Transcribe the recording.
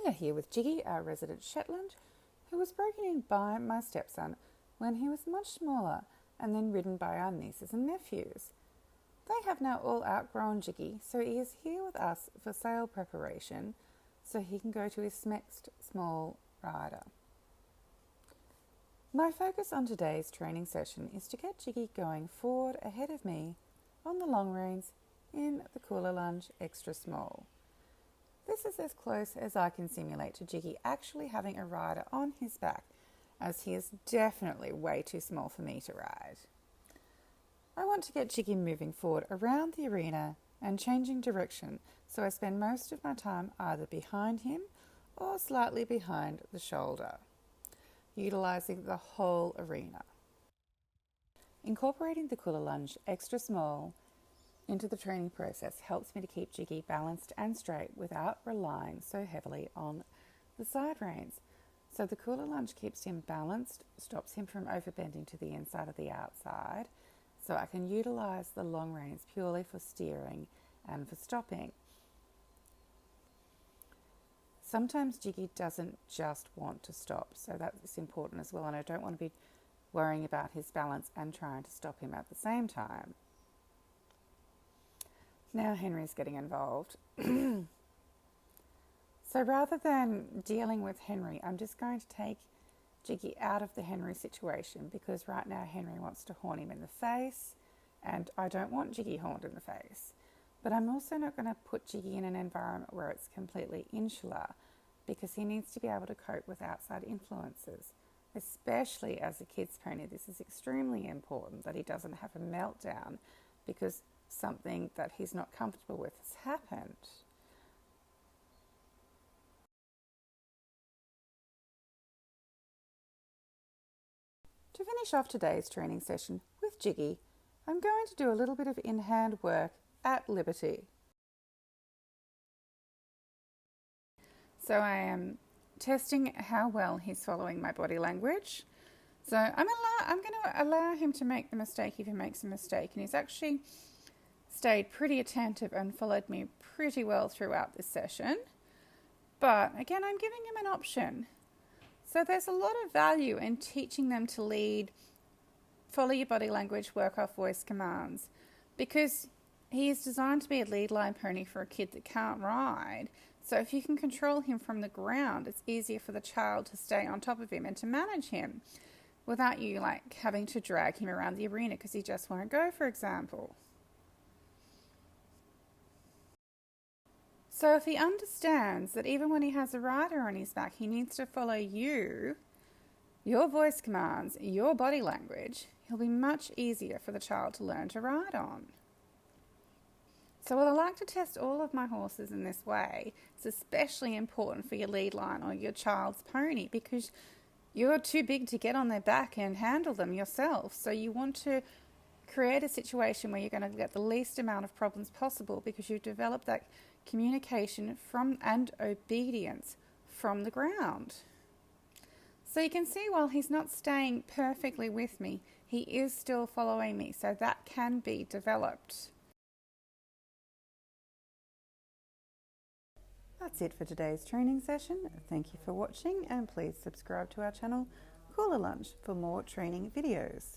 We are here with Jiggy, our resident Shetland, who was broken in by my stepson when he was much smaller and then ridden by our nieces and nephews. They have now all outgrown Jiggy, so he is here with us for sale preparation so he can go to his next small rider. My focus on today's training session is to get Jiggy going forward ahead of me on the long reins in the Kula Lunge extra small. This is as close as I can simulate to Jiggy actually having a rider on his back, as he is definitely way too small for me to ride. I want to get Jiggy moving forward around the arena and changing direction, so I spend most of my time either behind him or slightly behind the shoulder, utilising the whole arena. Incorporating the Kula Lunge extra small into the training process helps me to keep Jiggy balanced and straight without relying so heavily on the side reins. So the Kula Lunge keeps him balanced, stops him from overbending to the inside or the outside, so I can utilise the long reins purely for steering and for stopping. Sometimes Jiggy doesn't just want to stop, so that's important as well, and I don't want to be worrying about his balance and trying to stop him at the same time. Now Henry's getting involved. So rather than dealing with Henry, I'm just going to take Jiggy out of the Henry situation, because right now Henry wants to horn him in the face and I don't want Jiggy horned in the face. But I'm also not going to put Jiggy in an environment where it's completely insular, because he needs to be able to cope with outside influences. Especially as a kid's pony, this is extremely important that he doesn't have a meltdown because something that he's not comfortable with has happened. To finish off today's training session with Jiggy, I'm going to do a little bit of in-hand work at liberty. So I am testing how well he's following my body language. So I'm going to allow him to make the mistake if he makes a mistake, and he's actually stayed pretty attentive and followed me pretty well throughout this session. But again, I'm giving him an option. So there's a lot of value in teaching them to lead, follow your body language, work off voice commands, because he is designed to be a lead line pony for a kid that can't ride. So if you can control him from the ground, it's easier for the child to stay on top of him and to manage him without you having to drag him around the arena because he just won't go, for example. So if he understands that even when he has a rider on his back, he needs to follow you, your voice commands, your body language, he'll be much easier for the child to learn to ride on. So I like to test all of my horses in this way. It's especially important for your lead line or your child's pony, because you're too big to get on their back and handle them yourself. So you want to create a situation where you're going to get the least amount of problems possible, because you've developed that communication and obedience from the ground. So you can see while he's not staying perfectly with me, he is still following me, so that can be developed. That's it for today's training session. Thank you for watching, and please subscribe to our channel Kula Lunge for more training videos.